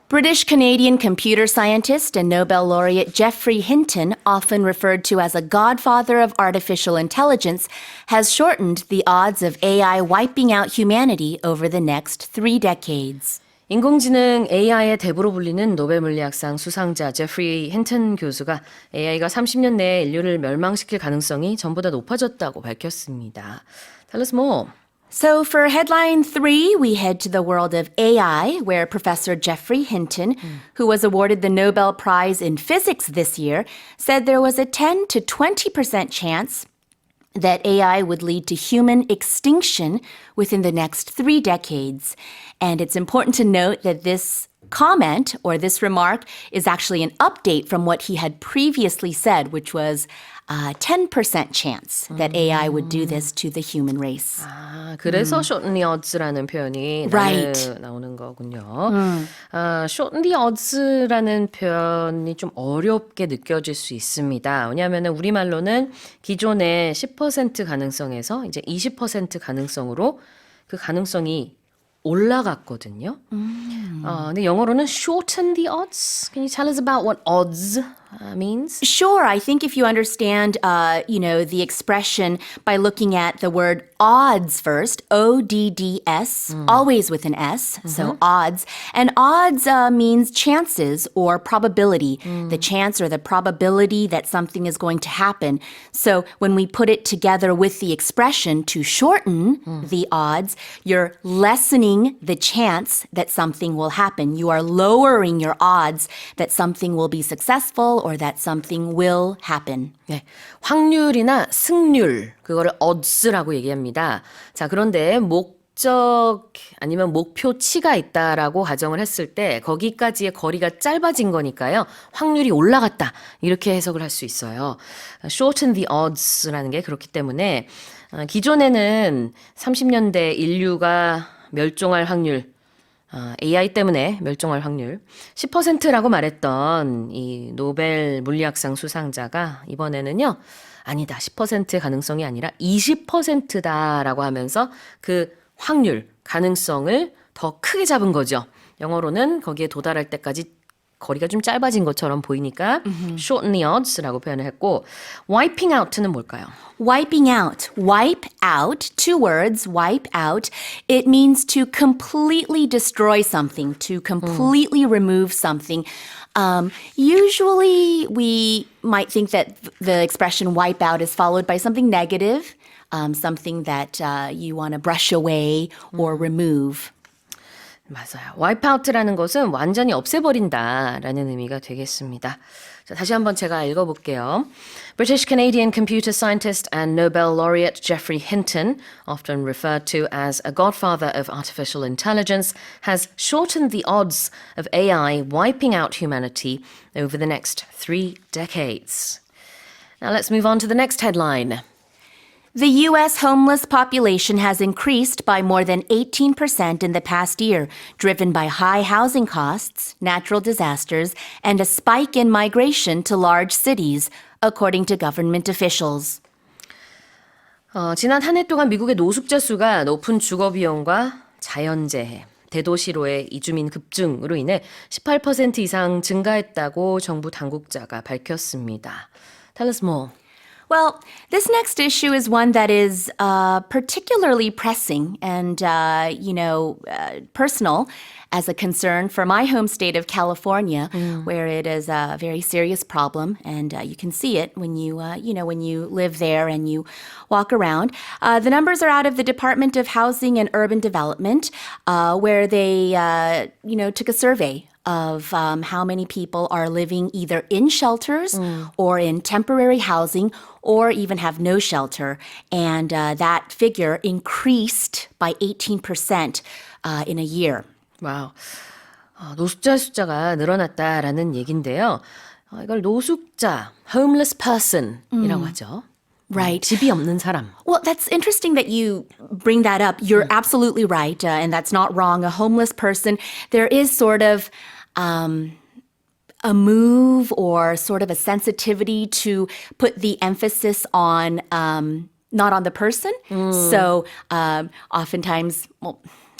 British-Canadian computer scientist and Nobel laureate Geoffrey Hinton, often referred to as a godfather of artificial intelligence, has shortened the odds of AI wiping out humanity over the next 3 decades. 인공지능 AI의 대부로 불리는 노벨 물리학상 수상자 제프리 힌튼 교수가 AI가 30년 내에 인류를 멸망시킬 가능성이 전보다 높아졌다고 밝혔습니다. Tell us more. So for headline 3, we head to the world of AI, where Professor Geoffrey Hinton, who was awarded the Nobel Prize in Physics this year, said there was a 10 to 20% chance that AI would lead to human extinction within the next 3 decades. And it's important to note that this comment or this remark is actually an update from what he had previously said, which was a 10% chance that AI would do this to the human race. 아, 그래서 shorten the odds라는 표현이 Right. 나오는 거군요. shorten the odds라는 표현이 좀 어렵게 느껴질 수 있습니다. 왜냐하면 우리말로는 기존의 10% 가능성에서 이제 20% 가능성으로 그 가능성이 올라갔거든요. 근데 영어로는 shorten the odds. Can you tell us about what odds means? Sure, I think if you understand, the expression by looking at the word odds first, O-D-D-S, always with an S, so odds. And odds means chances or probability, the chance or the probability that something is going to happen. So when we put it together with the expression to shorten the odds, you're lessening the chance that something will happen. You are lowering your odds that something will be successful or that something will happen. 네, 확률이나 승률, 그거를 odds라고 얘기합니다. 자, 그런데 목적 아니면 목표치가 있다라고 가정을 했을 때 거기까지의 거리가 짧아진 거니까요. 확률이 올라갔다. 이렇게 해석을 할 수 있어요. shorten the odds라는 게 그렇기 때문에 기존에는 30년대 인류가 멸종할 확률, AI 때문에 멸종할 확률 10%라고 말했던 이 노벨 물리학상 수상자가 이번에는요. 아니다. 10% 가능성이 아니라 20%다라고 하면서 그 확률, 가능성을 더 크게 잡은 거죠. 영어로는 거기에 도달할 때까지 거리가 좀 짧아진 것처럼 보이니까 shorten the odds라고 표현을 했고 wiping out는 뭘까요? Wiping out. Wipe out, 2 words, wipe out. It means to completely destroy something, to completely remove something. Usually we might think that the expression wipe out is followed by something negative, something that you want to brush away or remove. 맞아요. wipeout라는 것은 완전히 없애버린다라는 의미가 되겠습니다. 자, 다시 한번 제가 읽어볼게요. British Canadian computer scientist and Nobel laureate Geoffrey Hinton, often referred to as a godfather of artificial intelligence, has shortened the odds of AI wiping out humanity over the next 3 decades. Now let's move on to the next headline. The U.S. homeless population has increased by more than 18% in the past year, driven by high housing costs, natural disasters, and a spike in migration to large cities, according to government officials. 지난 한 해 동안 미국의 노숙자 수가 높은 주거 비용과 자연재해, 대도시로의 이주민 급증으로 인해 18% 이상 증가했다고 정부 당국자가 밝혔습니다. Tell us more. Well, this next issue is one that is particularly pressing and, personal as a concern for my home state of California, where it is a very serious problem, and you can see it when you live there and you walk around. The numbers are out of the Department of Housing and Urban Development, where they, took a survey of how many people are living either in shelters or in temporary housing or even have no shelter. And that figure increased by 18% in a year. 와우. 노숙자 숫자가 늘어났다라는 얘긴데요. 이걸 노숙자, homeless person이라고 하죠. Right. 집이 없는 사람. Well, that's interesting that you bring that up. You're absolutely right, and that's not wrong. A homeless person, there is sort of a move or sort of a sensitivity to put the emphasis on not on the person. So oftentimes,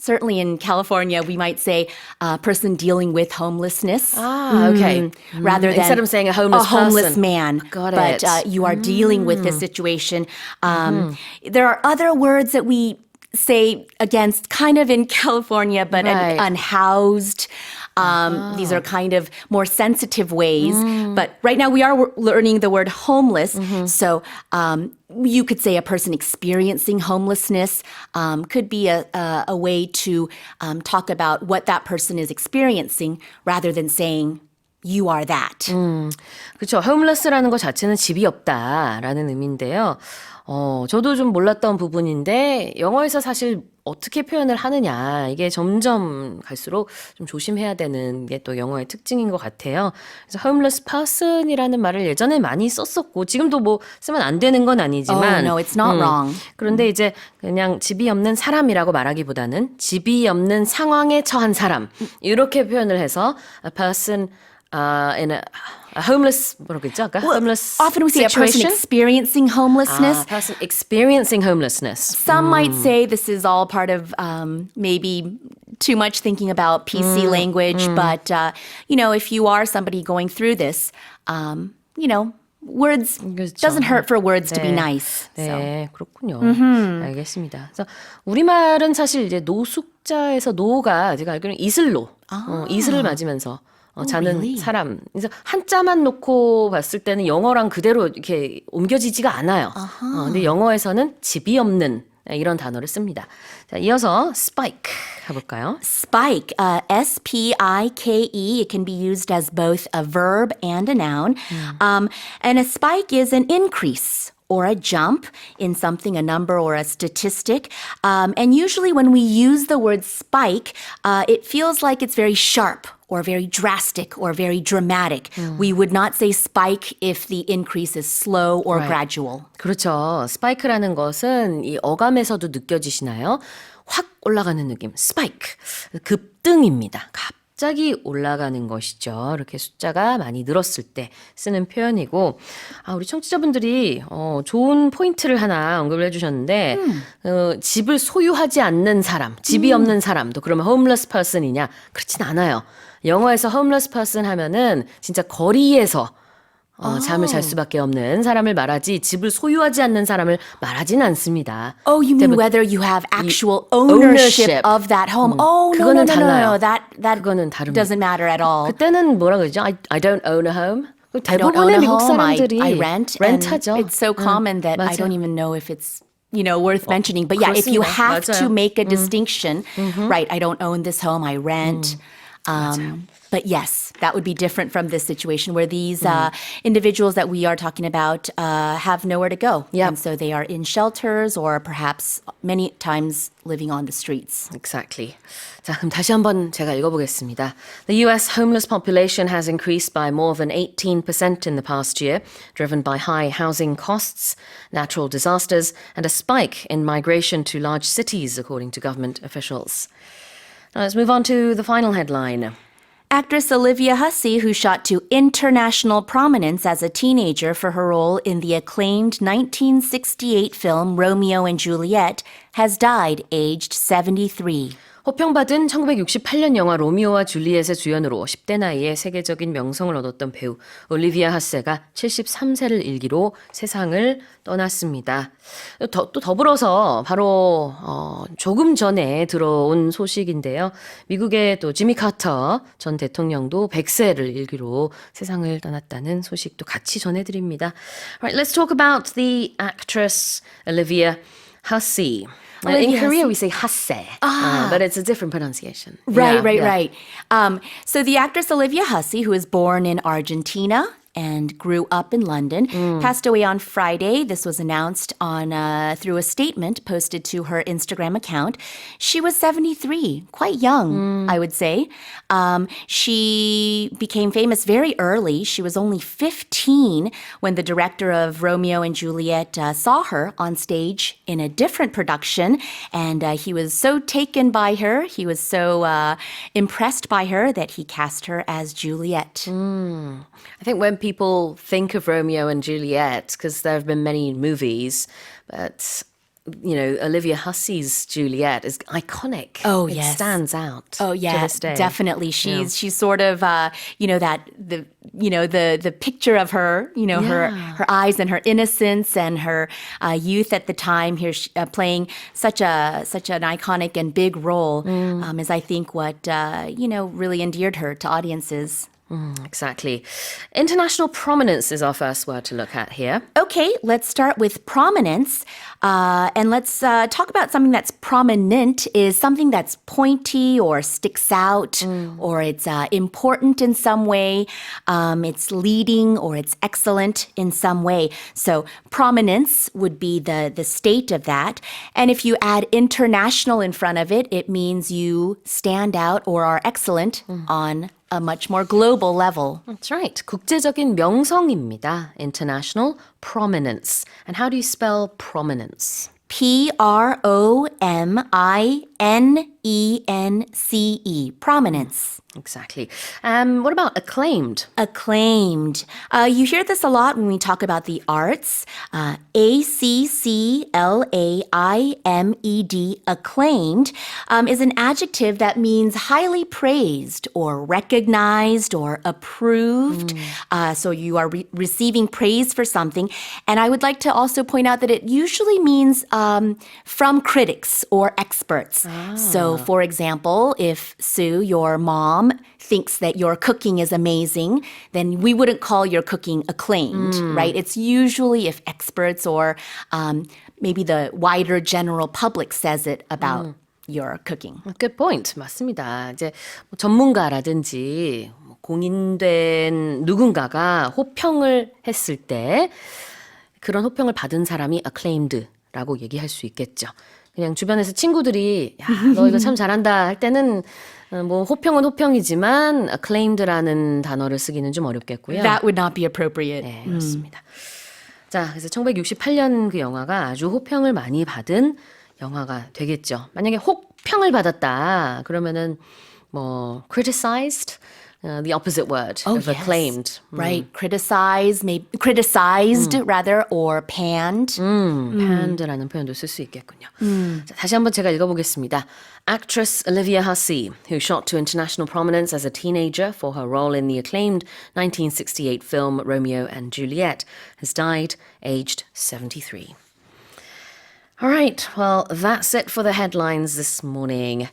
certainly in California, we might say a person dealing with homelessness. Okay. Rather than Instead of saying a homeless person. man. Got but it. you are dealing with this situation. There are other words that we say against kind of in California, but Right. unhoused. These are kind of more sensitive ways. But right now we are learning the word homeless. So you could say a person experiencing homelessness could be a way to talk about what that person is experiencing rather than saying you are that. 그렇죠. homeless라는 것 자체는 집이 없다라는 의미인데요. 저도 좀 몰랐던 부분인데 영어에서 사실 어떻게 표현을 하느냐 이게 점점 갈수록 좀 조심해야 되는 게 또 영어의 특징인 것 같아요. 그래서 homeless person이라는 말을 예전에 많이 썼었고 지금도 뭐 쓰면 안 되는 건 아니지만 Oh, no, it's not wrong. 그런데 이제 그냥 집이 없는 사람이라고 말하기보다는 집이 없는 상황에 처한 사람 이렇게 표현을 해서 a person in a homeless 뭐라고 했죠? 아까 homeless Often we say a person situation? experiencing homelessness. person experiencing homelessness. Some might say this is all part of maybe too much thinking about PC language, but if you are somebody going through this, words 그렇죠. doesn't hurt for words to be 네. nice. So. 네, 그렇군요. 알겠습니다. 그래서 우리말은 사실 이제 노숙자에서 노가 제가 알기로는 이슬로, 이슬을 맞으면서 자는 really? 사람. 그래서 한자만 놓고 봤을 때는 영어랑 그대로 이렇게 옮겨지지가 않아요. 근데 영어에서는 집이 없는 이런 단어를 씁니다. 자, 이어서 spike 해볼까요? Spike, S-P-I-K-E. It can be used as both a verb and a noun. And a spike is an increase or a jump in something, a number or a statistic. And usually when we use the word spike, it feels like it's very sharp or very drastic or very dramatic. We would not say spike if the increase is slow or Right. gradual. 그렇죠. 스파이크라는 것은 이 어감에서도 느껴지시나요? 확 올라가는 느낌. 스파이크. 급등입니다. 갑자기 올라가는 것이죠. 이렇게 숫자가 많이 늘었을 때 쓰는 표현이고, 우리 청취자분들이 좋은 포인트를 하나 언급을 해주셨는데, 집을 소유하지 않는 사람, 집이 없는 사람도 그러면 homeless person이냐? 그렇진 않아요. 영어에서 homeless person 하면은 진짜 거리에서 잠을 잘 수밖에 없는 사람을 말하지 집을 소유하지 않는 사람을 말하진 않습니다. Oh, you mean whether you have actual ownership of that home? Oh, no, no, 그거는 no, 달라요. no. That 그거는 다릅니다. doesn't matter at all. 그때는 뭐라 그러죠? I don't own a home. I don't own 대부분의 a 미국 home. 사람들이 I rent. 렌트하죠. And it's so common that I 맞아요. don't even know if it's worth mentioning. But yeah, if you 그렇습니다. have to 맞아요. make a distinction, right? I don't own this home. I rent. But yes, that would be different from this situation where these individuals that we are talking about have nowhere to go. Yep. And so they are in shelters or perhaps many times living on the streets. Exactly. 자, 그럼 다시 한번 제가 읽어보겠습니다. The US homeless population has increased by more than 18% in the past year, driven by high housing costs, natural disasters, and a spike in migration to large cities, according to government officials. Now let's move on to the final headline. Actress Olivia Hussey, who shot to international prominence as a teenager for her role in the acclaimed 1968 film Romeo and Juliet, has died aged 73. 호평받은 1968년 영화 로미오와 줄리엣의 주연으로 10대 나이에 세계적인 명성을 얻었던 배우 올리비아 하세가 73세를 일기로 세상을 떠났습니다. 또 더불어서 바로 조금 전에 들어온 소식인데요. 미국의 또 지미 카터 전 대통령도 100세를 일기로 세상을 떠났다는 소식도 같이 전해드립니다. Alright, let's talk about the actress Olivia Hussey. In Olivia Korea, we say Hasse, but it's a different pronunciation. Right, Yeah, right. So the actress Olivia Hussey, who was born in Argentina and grew up in London, passed away on Friday. This was announced on through a statement posted to her Instagram account. She was 73, quite young, I would say. She became famous very early. She was only 15 when the director of Romeo and Juliet saw her on stage in a different production, and he was so taken by her, he was so impressed by her that he cast her as Juliet. I think when people think of Romeo and Juliet, because there have been many movies, but Olivia Hussey's Juliet is iconic. Oh, It yes. stands out. Oh to yeah, this day. definitely. She's sort of the picture of her, her eyes and her innocence and her youth at the time. Here, playing such an iconic and big role is, I think, what really endeared her to audiences. Exactly. International prominence is our first word to look at here. Okay, let's start with prominence. And let's talk about something that's prominent is something that's pointy or sticks out or it's important in some way. It's leading or it's excellent in some way. So prominence would be the state of that. And if you add international in front of it, it means you stand out or are excellent on a much more global level. That's right. 국제적인 명성입니다. International prominence. And how do you spell prominence? Prominence. Prominence. Exactly. What about acclaimed? Acclaimed. You hear this a lot when we talk about the arts. ACCLAIMED, acclaimed, is an adjective that means highly praised or recognized or approved. So you are receiving praise for something. And I would like to also point out that it usually means from critics or experts. So, for example, if Sue, your mom, thinks that your cooking is amazing, then we wouldn't call your cooking acclaimed, right? It's usually if experts or maybe the wider general public says it about your cooking. Good point. 맞습니다. 이제 뭐 전문가라든지 뭐 공인된 누군가가 호평을 했을 때 그런 호평을 받은 사람이 acclaimed라고 얘기할 수 있겠죠. 그냥 주변에서 친구들이 야, 너 이거 참 잘한다 할 때는 뭐 호평은 호평이지만 acclaimed라는 단어를 쓰기는 좀 어렵겠고요. That would not be appropriate. 네, 그렇습니다. 자, 그래서 1968년 그 영화가 아주 호평을 많이 받은 영화가 되겠죠. 만약에 혹평을 받았다 그러면은 뭐 criticized, the opposite word of acclaimed. Right. Criticized rather, or panned. panned라는 표현도 쓸 수 있겠군요. 자, 다시 한번 제가 읽어보겠습니다. Actress Olivia Hussey, who shot to international prominence as a teenager for her role in the acclaimed 1968 film Romeo and Juliet, has died aged 73. All right, well, that's it for the headlines this morning.